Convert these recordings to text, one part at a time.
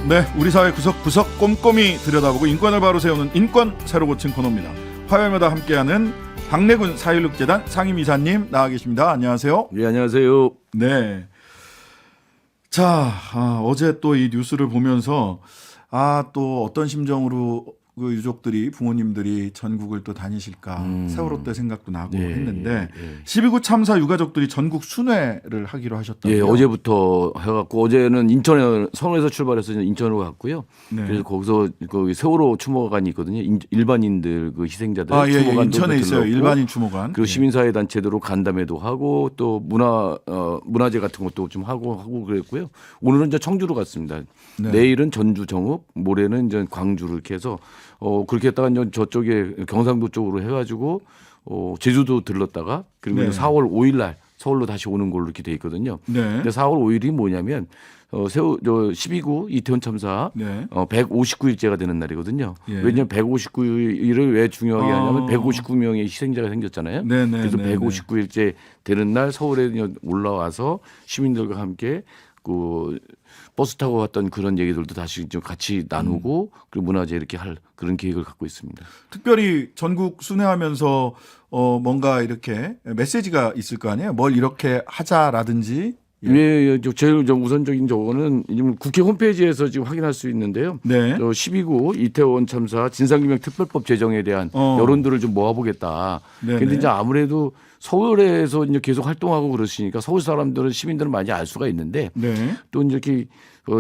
네, 우리 사회 구석구석 꼼꼼히 들여다보고 인권을 바로 세우는 인권 새로 고친 코너입니다. 화요일마다 함께하는 박래군 사회인력재단 상임이사님 나와 계십니다. 안녕하세요. 네, 안녕하세요. 네. 자, 어제 또 이 뉴스를 보면서 또 어떤 심정으로 그 유족들이 부모님들이 전국을 또 다니실까 세월호 때 생각도 나고 했는데 12구 참사 유가족들이 전국 순회를 하기로 하셨다고요? 예, 어제부터 해갖고 어제는 인천에 서울에서 출발해서 인천으로 갔고요. 네. 그래서 거기서 그 세월호 추모관이 있거든요. 일반인들 그 희생자들 예, 추모관도 인천에 있어요. 들렀고, 일반인 추모관. 그리고 시민사회 단체들로 간담회도 하고 또 문화제 같은 것도 좀 하고 그랬고요. 오늘은 이제 청주로 갔습니다. 네. 내일은 전주 정읍, 모레는 이제 광주를 이렇게 해서 그렇게 했다가 이제 저쪽에 경상도 쪽으로 해가지고 제주도 들렀다가 그리고 네. 이제 4월 5일 날 서울로 다시 오는 걸로 이렇게 돼 있거든요. 네. 근데 4월 5일이 뭐냐면 12구 이태원 참사 네. 159일째가 되는 날이거든요. 예. 왜냐하면 159일을 왜 중요하게 하냐면 159명의 희생자가 생겼잖아요. 네네, 그래서 네네. 159일째 되는 날 서울에 올라와서 시민들과 함께 그 버스 타고 갔던 그런 얘기들도 다시 좀 같이 나누고 그리고 문화제 이렇게 할 그런 계획을 갖고 있습니다. 특별히 전국 순회하면서 뭔가 이렇게 메시지가 있을 거 아니에요? 뭘 이렇게 하자라든지. 예, 제일 우선적인 저거는 지금 국회 홈페이지에서 지금 확인할 수 있는데요. 네. 12구 이태원 참사 진상규명 특별법 제정에 대한 여론들을 좀 모아보겠다. 네네. 그런데 이제 아무래도 서울에서 이제 계속 활동하고 그러시니까 서울 사람들은 시민들은 많이 알 수가 있는데 네. 또 이제 이렇게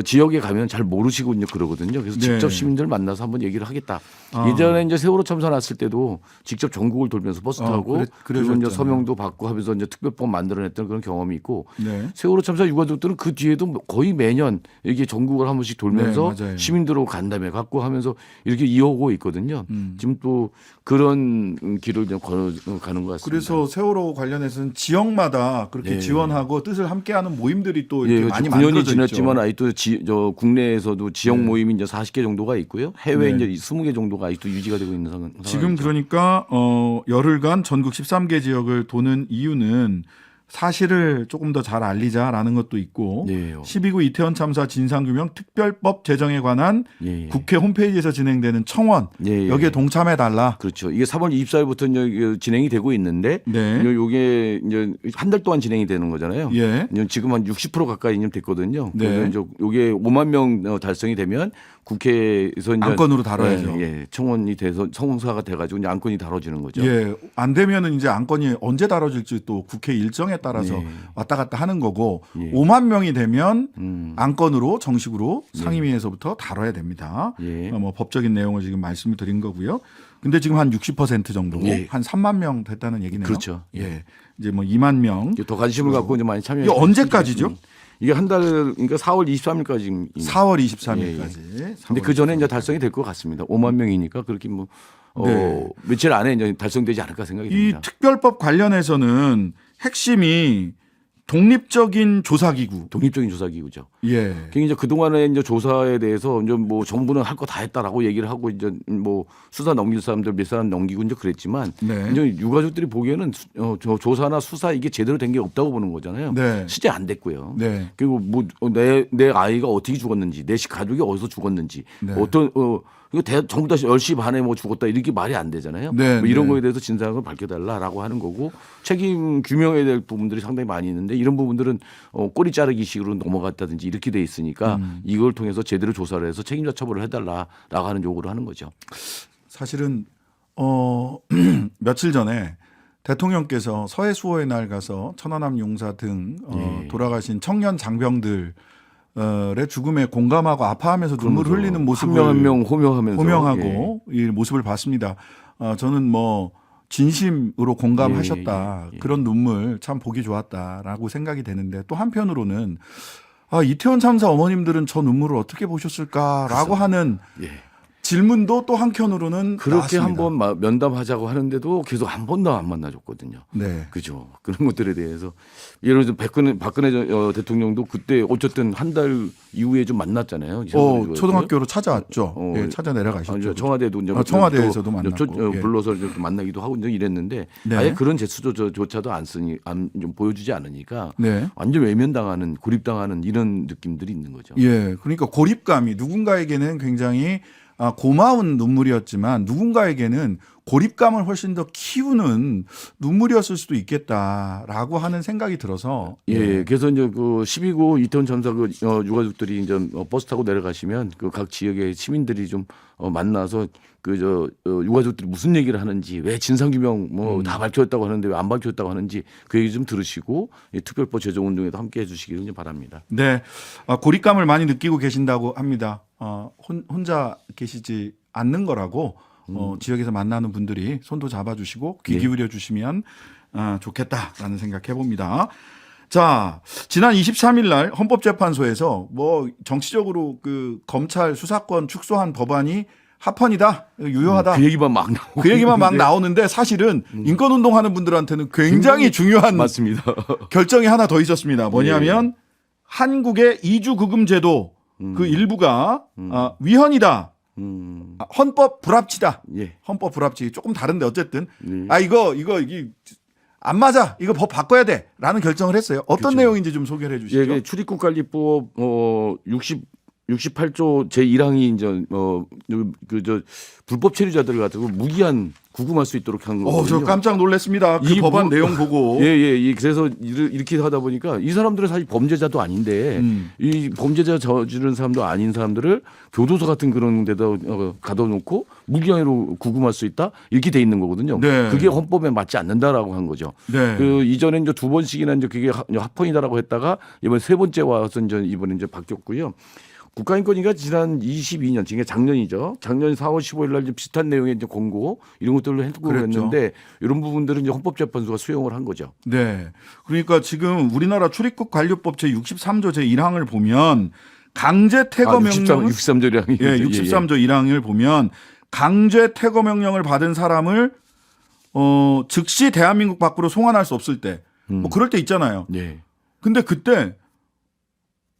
지역에 가면 잘 모르시고 이제 그러거든요. 그래서 네. 직접 시민들 만나서 한번 얘기를 하겠다. 예전에 이제 세월호 참사 났을 때도 직접 전국을 돌면서 버스 타고 그리고 이제 그러셨잖아요. 서명도 받고 하면서 이제 특별법 만들어냈던 그런 경험이 있고 네. 세월호 참사 유가족들은 그 뒤에도 거의 매년 이게 전국을 한 번씩 돌면서 네, 맞아요. 시민들하고 간담회 갖고 하면서 이렇게 이어오고 있거든요. 지금 또 그런 길을 좀 걸어가는 것 같습니다. 그래서 세월호 관련해서는 지역마다 그렇게 지원하고 뜻을 함께하는 모임들이 또 이렇게 예, 많이 9년이 만들어져 지났지만 있죠. 아직도 국내에서 지역 모임이 이제 40개 정도가 있고요. 해외 네. 이제 20개 정도가 아직도 유지가 되고 있는 상황. 지금 그러니까 열흘간 전국 13개 지역을 도는 이유는 사실을 조금 더 잘 알리자라는 것도 있고 네. 12구 이태원 참사 진상규명 특별법 제정에 관한 예, 예. 국회 홈페이지에서 진행되는 청원 예, 예. 여기에 동참해달라. 그렇죠. 이게 3월 24일부터 이제 진행이 되고 있는데 네. 이게 이제 한 달 동안 진행이 되는 거잖아요. 예. 이제 지금 한 60% 가까이 이제 됐거든요. 네. 그래서 이제 이게 5만 명 달성이 되면 국회에서 이제 안건으로 다뤄야죠. 예, 청원이 돼서 성사가 돼가지고 이제 안건이 다뤄지는 거죠. 예, 안 되면은 이제 안건이 언제 다뤄질지 또 국회 일정에 따라서 예. 왔다 갔다 하는 거고 예. 5만 명이 되면 안건으로 정식으로 예. 상임위에서부터 다뤄야 됩니다. 예. 뭐 법적인 내용을 지금 말씀을 드린 거고요. 근데 지금 한 60% 정도, 예. 한 3만 명 됐다는 얘기네요. 그렇죠. 예, 이제 뭐 2만 명. 더 관심을 갖고 이제 많이 참여해. 이게 언제까지죠? 이게 한 달, 그러니까 4월 23일까지. 4월 23일까지. 근데 그 전에 이제 달성이 될 것 같습니다. 5만 명이니까 그렇게 뭐 네. 며칠 안에 이제 달성되지 않을까 생각이 이 듭니다. 특별법 관련해서는 핵심이 독립적인 조사기구. 독립적인 조사기구죠. 예. 그게 이제 그동안에 이제 조사에 대해서 이제 뭐 정부는 할 거 다 했다라고 얘기를 하고 이제 뭐 수사 넘길 사람들 몇 사람 넘기고 이제 그랬지만 네. 이제 유가족들이 보기에는 저 조사나 수사 이게 제대로 된 게 없다고 보는 거잖아요. 네. 실제 안 됐고요. 네. 그리고 뭐 내 아이가 어떻게 죽었는지, 내 가족이 어디서 죽었는지, 네. 어떤 이거 전부 다 10시 반에 뭐 죽었다 이렇게 말이 안 되잖아요. 네, 뭐 이런 네. 거에 대해서 진상을 밝혀달라라고 하는 거고 책임 규명해야 될 부분들이 상당히 많이 있는데 이런 부분들은 꼬리 자르기식으로 넘어갔다든지 이렇게 돼 있으니까 이걸 통해서 제대로 조사를 해서 책임자 처벌을 해달라라고 하는 요구를 하는 거죠. 사실은 며칠 전에 대통령께서 서해 수호의 날 가서 천안함 용사 등 예. 돌아가신 청년 장병들의 죽음에 공감하고 아파하면서 눈물을 흘리는 모습을 한 명 호명하면서 호명하고 이 모습을 봤습니다. 저는 뭐 진심으로 공감하셨다. 예, 예. 그런 눈물 참 보기 좋았다라고 생각이 되는데 또 한편으로는 이태원 참사 어머님들은 저 눈물을 어떻게 보셨을까라고 하는 예. 질문도 또 한켠으로는 그렇게 나왔습니다. 한번 면담하자고 하는데도 계속 한 번도 안 만나줬거든요. 네. 그죠. 그런 것들에 대해서 예를 들어 박근혜 대통령도 그때 어쨌든 한 달 이후에 좀 만났잖아요. 초등학교로 찾아왔죠. 예, 찾아 내려가셨죠. 청와대도 이제 청와대에서도 만났고 불러서 이렇게 만나기도 하고 이제 이랬는데 네. 아예 그런 제스처조차도 좀 보여주지 않으니까 네. 완전 외면당하는 고립당하는 이런 느낌들이 있는 거죠. 예, 그러니까 고립감이 누군가에게는 굉장히 고마운 눈물이었지만 누군가에게는 고립감을 훨씬 더 키우는 눈물이었을 수도 있겠다라고 하는 생각이 들어서 예, 그래서 이제 그 12구 이태원 참사 유가족들이 이제 버스 타고 내려가시면 그 각 지역의 시민들이 좀 만나서 유가족들이 무슨 얘기를 하는지 왜 진상규명 뭐 다 밝혔다고 하는데 왜 안 밝혔다고 하는지 그 얘기 좀 들으시고 특별법 제정 운동에도 함께 해주시기를 좀 바랍니다. 네, 고립감을 많이 느끼고 계신다고 합니다. 혼자 계시지 않는 거라고 지역에서 만나는 분들이 손도 잡아주시고 귀 기울여 주시면 좋겠다라는 생각해 봅니다. 자, 지난 23일 날 헌법재판소에서 뭐 정치적으로 그 검찰 수사권 축소한 법안이 합헌이다, 유효하다. 그 얘기만 막 나오고 그 얘기만 막 나오는데 사실은 인권운동하는 분들한테는 굉장히 중요한 맞습니다. 결정이 하나 더 있었습니다. 뭐냐면 한국의 이주구금제도 그 일부가 위헌이다. 헌법 불합치다. 예. 헌법 불합치 조금 다른데 어쨌든 이게 안 맞아. 이거 법 바꿔야 돼라는 결정을 했어요. 어떤 그렇죠. 내용인지 좀 소개를 해 주시죠. 예, 출입국관리법 68조 제1항이 이제 불법 체류자들 가지고 무기한 구금할 수 있도록 한 거거든요. 저 깜짝 놀랐습니다. 그 법안 내용 보고. 예. 그래서 이렇게 하다 보니까 이 사람들은 사실 범죄자도 아닌데 이 범죄자 저지른 사람도 아닌 사람들을 교도소 같은 그런 데다 가둬놓고 무기한으로 구금할 수 있다 이렇게 돼 있는 거거든요. 네. 그게 헌법에 맞지 않는다라고 한 거죠. 네. 그 이전에 이제 두 번씩이나 이제 그게 합헌이다라고 했다가 이번 세 번째 와서 이번에 이제 바뀌었고요. 국가인권위가 지난 22년, 지금 작년이죠. 작년 4월 15일 날 비슷한 내용의 이제 공고 이런 것들로 했는데 이런 부분들은 이제 헌법재판소가 수용을 한 거죠. 네. 그러니까 지금 우리나라 출입국 관료법 제 63조 제 1항을 보면 강제 퇴거 명령을 63조 1항이 예, 63조 1항을 보면 강제 퇴거 명령을 받은 사람을 즉시 대한민국 밖으로 송환할 수 없을 때 뭐 그럴 때 있잖아요. 네. 근데 그때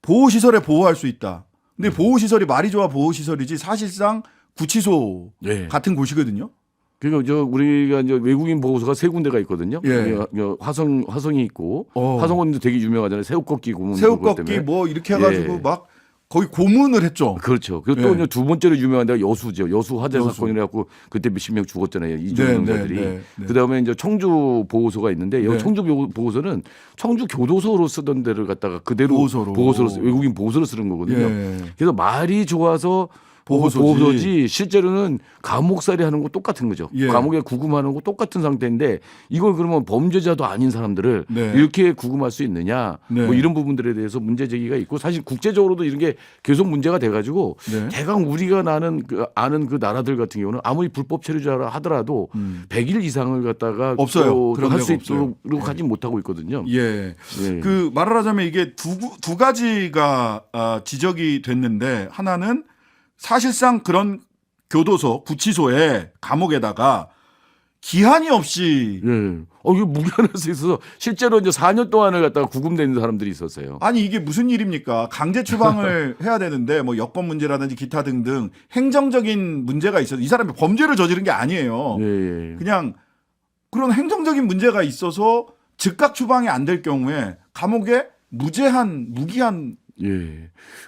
보호시설에 보호할 수 있다. 근데 보호시설이 말이 좋아 보호시설이지 사실상 구치소 네. 같은 곳이거든요. 그러니까 우리가 이제 외국인 보호소가 세 군데가 있거든요. 예. 화성이 있고 화성은 되게 유명하잖아요. 새우꺾기 고문. 새우꺾기 뭐 이렇게 해가지고 막 거의 고문을 했죠. 그렇죠. 그리고 또 두 번째로 유명한 데가 여수죠. 여수 화재 사건이라 갖고 그때 몇십 명 죽었잖아요. 이주민들이. 그다음에 이제 청주 보호소가 있는데 여기 청주 보호소는 청주 교도소로 쓰던 데를 갖다가 그대로 보호소로 외국인 보호소로 쓰는 거거든요. 그래서 말이 좋아서 보호소지 실제로는 감옥살이 하는 거 똑같은 거죠. 감옥에 구금하는 거 똑같은 상태인데 이걸 그러면 범죄자도 아닌 사람들을 이렇게 구금할 수 있느냐 뭐 이런 부분들에 대해서 문제 제기가 있고 사실 국제적으로도 이런 게 계속 문제가 돼가지고 대강 우리가 아는 그 나라들 같은 경우는 아무리 불법 체류자라 하더라도 100일 이상을 갖다가 없어요. 할 수 있도록 하지 못하고 있거든요. 그 말을 하자면 이게 두 가지가 지적이 됐는데 하나는 사실상 그런 교도소, 구치소에 감옥에다가 기한이 없이 이게 무기한할 수 있어서 실제로 이제 4년 동안을 갖다가 구금돼 있는 사람들이 있었어요. 아니 이게 무슨 일입니까? 강제 추방을 해야 되는데 뭐 여권 문제라든지 기타 등등 행정적인 문제가 있어서 이 사람이 범죄를 저지른 게 아니에요. 그냥 그런 행정적인 문제가 있어서 즉각 추방이 안 될 경우에 감옥에 무기한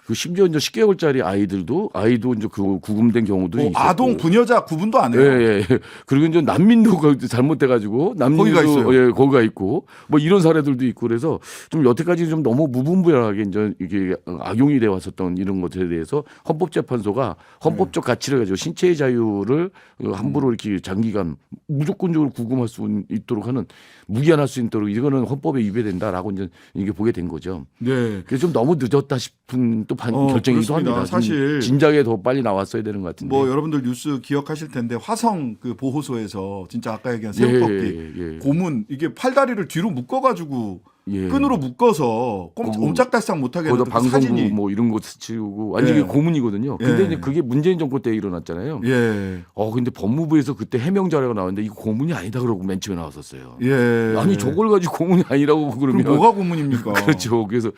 그 심지어 이제 10개월짜리 아이도 이제 그 구금된 경우도 있고 아동 부녀자 구분도 안 해요. 그리고 이제 난민도 잘못돼가지고 거기가 있어요. 거기가 있고 뭐 이런 사례들도 있고 그래서 좀 여태까지 좀 너무 무분별하게 이제 이게 악용이 돼 왔었던 이런 것에 대해서 헌법재판소가 헌법적 가치를 가지고 신체의 자유를 함부로 이렇게 장기간 무조건적으로 구금할 수 있도록 하는 무기한할 수 있도록 이거는 헌법에 위배된다라고 이제 이게 보게 된 거죠. 그래서 좀 너무 늦었다 싶은 또 결정이기도 합니다. 사실 진작에 더 빨리 나왔어야 되는 것 같은데. 뭐 여러분들 뉴스 기억하실 텐데 화성 그 보호소에서 진짜 아까 얘기한 새우꺾기 고문 이게 팔다리를 뒤로 묶어가지고 예. 끈으로 묶어서 옴짝달싹 못하게 거기다 해놓은 그 방송부 사진이. 뭐 이런 거 치우고 완전히 예. 고문이거든요. 근데 예. 이제 그게 문재인 정권 때 일어났잖아요. 예. 근데 법무부에서 그때 해명 자료가 나왔는데 이거 고문이 아니다 그러고 맨 처음에 나왔었어요. 예. 아니 저걸 가지고 고문이 아니라고 그럼 그러면 뭐가 고문입니까? 그렇죠. 그래서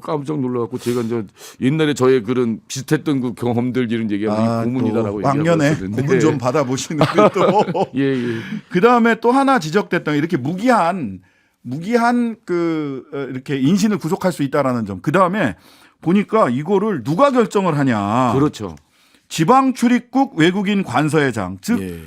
깜짝 놀라갖고 제가 이제 옛날에 저의 그런 비슷했던 그 경험들 이런 얘기하면 고문이다라고 얘기하고 왕년에 있었는데 고문 좀 받아보시는 또. 예, 예. 그 다음에 또 하나 지적됐던 이렇게 무기한 이렇게 인신을 구속할 수 있다라는 점. 그 다음에 보니까 이거를 누가 결정을 하냐. 그렇죠. 지방 출입국 외국인 관서회장, 즉 예.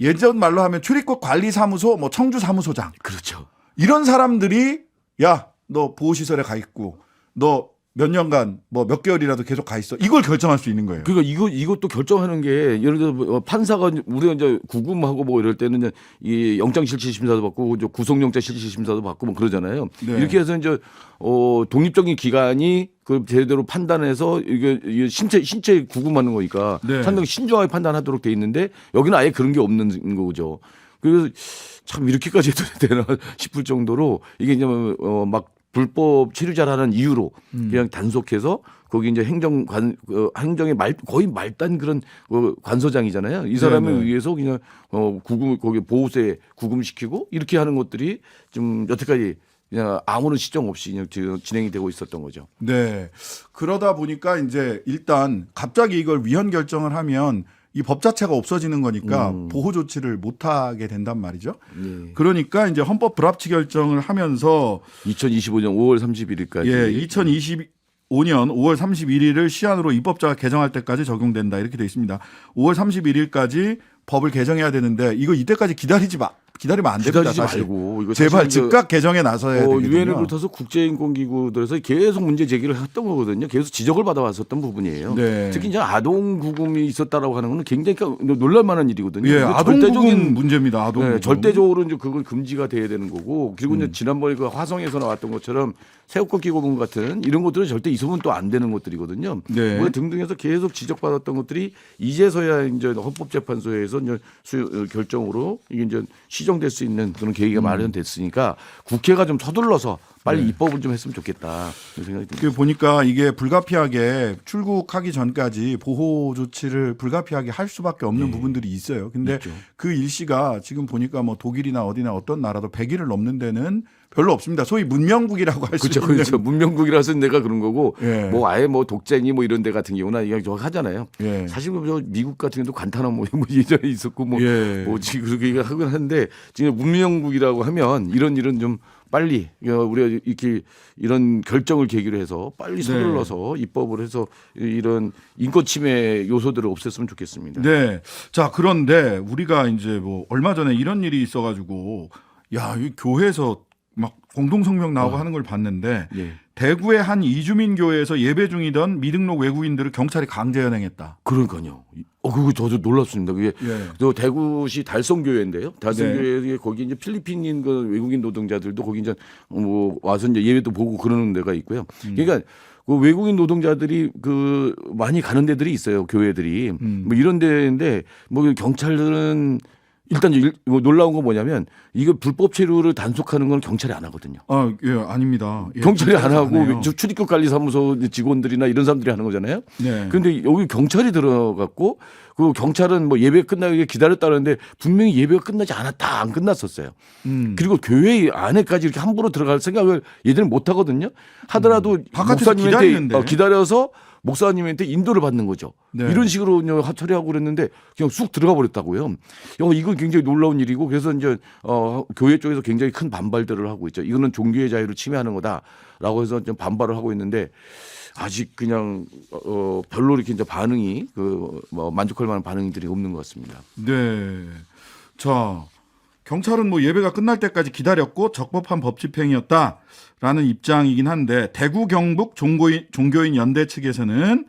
예전 말로 하면 출입국 관리사무소, 뭐 청주 사무소장. 그렇죠. 이런 사람들이 야, 너 보호시설에 가 있고, 너 몇 년간 뭐 몇 개월이라도 계속 가 있어. 이걸 결정할 수 있는 거예요. 그러니까 이것도 결정하는 게 예를 들어 판사가 우리가 이제 구금하고 뭐 이럴 때는 이제 이 영장 실질 심사도 받고 이제 구속영장 실질 심사도 받고 뭐 그러잖아요. 네. 이렇게 해서 이제 독립적인 기관이 그 제대로 판단해서 이게 신체 구금하는 거니까 네. 상당히 신중하게 판단하도록 돼 있는데 여기는 아예 그런 게 없는 거죠. 그래서 참 이렇게까지 해도 되나 싶을 정도로 이게 이제 막 불법 체류자라는 이유로 그냥 단속해서 거기 이제 행정의 거의 말단 그런 관서장이잖아요. 이 사람에 네네. 의해서 그냥 거기 보호소에 구금시키고 이렇게 하는 것들이 좀 여태까지 그냥 아무런 시정 없이 그냥 진행이 되고 있었던 거죠. 네. 그러다 보니까 이제 일단 갑자기 이걸 위헌 결정을 하면 이 법 자체가 없어지는 거니까 보호 조치를 못 하게 된단 말이죠. 네. 그러니까 이제 헌법 불합치 결정을 하면서 2025년 5월 31일까지. 예, 2025년 5월 31일을 시한으로 입법자가 개정할 때까지 적용된다 이렇게 돼 있습니다. 5월 31일까지 법을 개정해야 되는데 이거 이때까지 기다리면 안 됩니다. 기다리지 사실. 말고 이거 제발 사실 즉각 개정에 나서야 되거든요. 유엔을 비롯해서 국제인권기구들에서 계속 문제 제기를 했던 거거든요. 계속 지적을 받아왔었던 부분이에요. 네. 특히 이제 아동 구금이 있었다라고 하는 건 굉장히 놀랄만한 일이거든요. 예, 이거 아동구금 문제입니다. 아동구금. 네, 절대적으로 이제 그건 금지가 돼야 되는 거고, 그리고 이제 지난번에 그 화성에서 나왔던 것처럼 새우깡기 고문 같은 이런 것들은 절대 있으면 또 안 되는 것들이거든요. 네. 뭐 등등해서 계속 지적받았던 것들이 이제서야 이제 헌법재판소에서 이제 결정으로 이게 이제 시정될 수 있는 그런 계기가 마련됐으니까 국회가 좀 서둘러서 빨리 입법을 좀 했으면 좋겠다 그런 생각이 듭니다. 그 보니까 이게 불가피하게 출국하기 전까지 보호 조치를 불가피하게 할 수밖에 없는 부분들이 있어요. 근데 있죠. 그 일시가 지금 보니까 뭐 독일이나 어디나 어떤 나라도 100일을 넘는 데는 별로 없습니다. 소위 문명국이라고 할 수 그렇죠, 있는. 그렇죠. 문명국이라서 내가 그런 거고, 예. 뭐 아예 뭐 독재니 뭐 이런 데 같은 경우나 이거 저 하잖아요. 예. 사실 저 미국 같은 경우도 관타나모 뭐 예전에 있었고 뭐 예. 지금 그렇게 하긴 하는데 지금 문명국이라고 하면 이런 일은 좀 빨리 우리가 이렇게 이런 결정을 계기로 해서 빨리 서둘러서 입법을 해서 이런 인권 침해 요소들을 없앴으면 좋겠습니다. 네. 자, 그런데 우리가 이제 뭐 얼마 전에 이런 일이 있어가지고 야, 이 교회에서 막 공동 성명 나오고 하는 걸 봤는데 예. 대구의 한 이주민 교회에서 예배 중이던 미등록 외국인들을 경찰이 강제 연행했다. 그러니까요. 그거 저도 놀랐습니다. 그게 예. 저 대구시 달성교회인데요. 달성교회 거기 이제 필리핀인 그 외국인 노동자들도 거기 이제 뭐 와서 이제 예배도 보고 그러는 데가 있고요. 그러니까 그 외국인 노동자들이 그 많이 가는 데들이 있어요. 교회들이 뭐 이런 데인데 뭐 경찰들은 일단 뭐 놀라운 건 뭐냐면 이거 불법 체류를 단속하는 건 경찰이 안 하거든요. 아, 예, 아닙니다. 예, 경찰이 안 해요. 하고 출입국 관리사무소 직원들이나 이런 사람들이 하는 거잖아요. 네. 그런데 여기 경찰이 들어갔고 그 경찰은 뭐 예배 끝나기 기다렸다는데 분명히 예배가 끝나지 않았다. 안 끝났었어요. 그리고 교회 안에까지 이렇게 함부로 들어갈 생각을 얘들은 못 하거든요. 하더라도 바깥에서 목사님한테 기다리는데. 기다려서 목사님한테 인도를 받는 거죠. 네. 이런 식으로 처리하고 그랬는데 그냥 쑥 들어가 버렸다고요. 이건 굉장히 놀라운 일이고 그래서 이제 교회 쪽에서 굉장히 큰 반발들을 하고 있죠. 이거는 종교의 자유를 침해하는 거다라고 해서 좀 반발을 하고 있는데 아직 그냥 별로 이렇게 이제 반응이 뭐 만족할 만한 반응들이 없는 것 같습니다. 네. 자, 경찰은 뭐 예배가 끝날 때까지 기다렸고 적법한 법 집행이었다라는 입장이긴 한데 대구 경북 종교인 연대 측에서는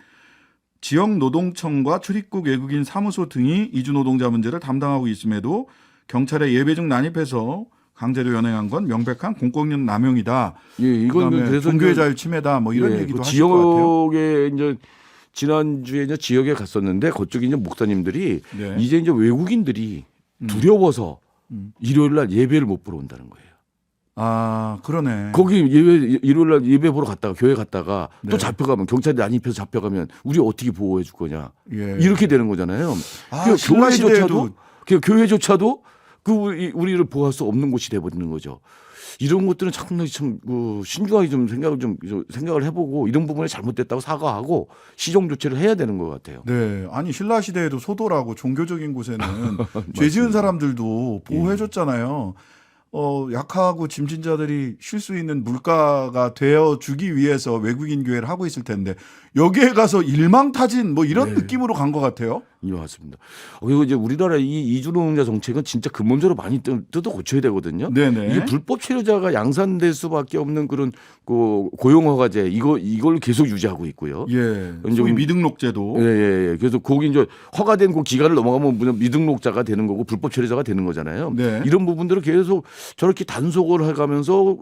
지역 노동청과 출입국 외국인 사무소 등이 이주 노동자 문제를 담당하고 있음에도 경찰에 예배 중 난입해서 강제로 연행한 건 명백한 공권력 남용이다. 예, 이건 그래서 종교의 자유 침해다. 뭐 이런 얘기도 그 하실 것 같아요. 지역에 이제 지난주에 이제 지역에 갔었는데 그쪽에 이제 목사님들이 네. 이제 외국인들이 두려워서 일요일 날 예배를 못 보러 온다는 거예요. 아, 그러네. 거기 예배 일요일 날 예배 보러 갔다가 교회 갔다가 네. 또 잡혀가면 경찰이 난입해서 잡혀가면 우리 어떻게 보호해 줄 거냐. 예. 이렇게 되는 거잖아요. 아, 그 신라 시대에도 교회조차도 그 우리를 보호할 수 없는 곳이 돼버리는 거죠. 이런 것들은 상당히 참 신중하게 좀 생각을 해보고 이런 부분에 잘못됐다고 사과하고 시정 조치를 해야 되는 것 같아요. 네, 아니 신라 시대에도 소도라고 종교적인 곳에는 죄 지은 사람들도 보호해줬잖아요. 약하고 짐진자들이 쉴 수 있는 물가가 되어 주기 위해서 외국인 교회를 하고 있을 텐데 여기에 가서 일망타진 뭐 이런 느낌으로 간 것 같아요. 예, 맞습니다. 그리고 이제 우리나라 이 이주노동자 정책은 진짜 근본적으로 많이 뜯어 고쳐야 되거든요. 네네. 이게 불법 체류자가 양산될 수밖에 없는 그런 고용허가제 이걸 계속 유지하고 있고요. 예, 이제 소위 미등록제도. 예. 그래서 거기 이제 허가된 그 기간을 넘어가면 그냥 미등록자가 되는 거고 불법 체류자가 되는 거잖아요. 네. 이런 부분들을 계속 저렇게 단속을 해가면서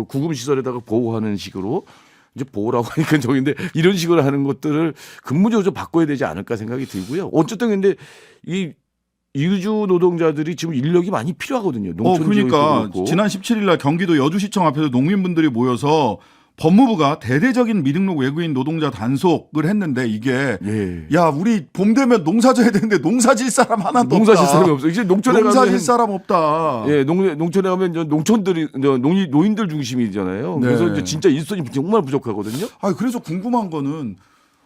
구금 시설에다가 보호하는 식으로. 이제 보호라고 하니까 저긴데 이런 식으로 하는 것들을 근무적으로 좀 바꿔야 되지 않을까 생각이 들고요. 어쨌든 근데 이 이주 노동자들이 지금 인력이 많이 필요하거든요. 농촌 그러니까 지역도 그렇고. 지난 17일 날 경기도 여주시청 앞에서 농민분들이 모여서 법무부가 대대적인 미등록 외국인 노동자 단속을 했는데 이게 예. 야 우리 봄 되면 농사 져야 되는데 농사 질 사람 하나도 농사 없다. 질 사람이 없어. 이제 농촌에 농사 가면 질 사람 없다. 예, 농촌에 가면 이제 농촌들이 노인들 중심이잖아요. 네. 그래서 이제 진짜 일손이 정말 부족하거든요. 그래서 궁금한 거는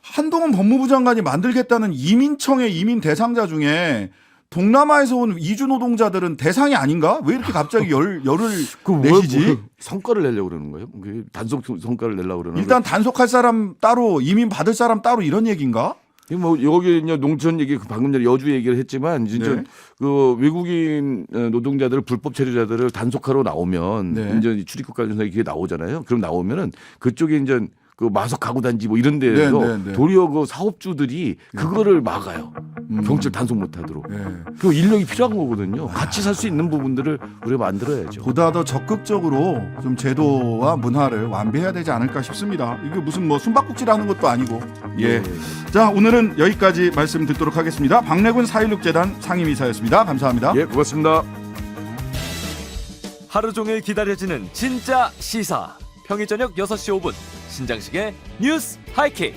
한동훈 법무부 장관이 만들겠다는 이민청의 이민 대상자 중에 동남아에서 온 이주 노동자들은 대상이 아닌가? 왜 이렇게 갑자기 열을 내시지? 성과를 내려고 그러는 거예요? 단속 성과를 내려고 그러는 일단 단속할 사람 따로 이민 받을 사람 따로 이런 얘기인가? 뭐 여기 이제 농촌 얘기 방금 전에 여주 얘기를 했지만 진짜 네. 그 외국인 노동자들 불법 체류자들을 단속하러 나오면 네. 이제 출입국 관련사 이게 나오잖아요. 그럼 나오면은 그쪽에 이제 그 마석 가구 단지 뭐 이런 데에서 네. 도리어 그 사업주들이 그거를 막아요. 경찰 단속 못 하도록. 네. 그 인력이 필요한 거거든요. 같이 살 수 있는 부분들을 우리가 만들어야죠. 보다 더 적극적으로 좀 제도와 문화를 완비해야 되지 않을까 싶습니다. 이게 무슨 뭐 숨바꼭질하는 것도 아니고. 예. 자, 오늘은 여기까지 말씀 듣도록 하겠습니다. 박래군 4.16재단 상임이사였습니다. 감사합니다. 예, 고맙습니다. 하루 종일 기다려지는 진짜 시사. 평일 저녁 6시 5분 신장식의 뉴스 하이킥.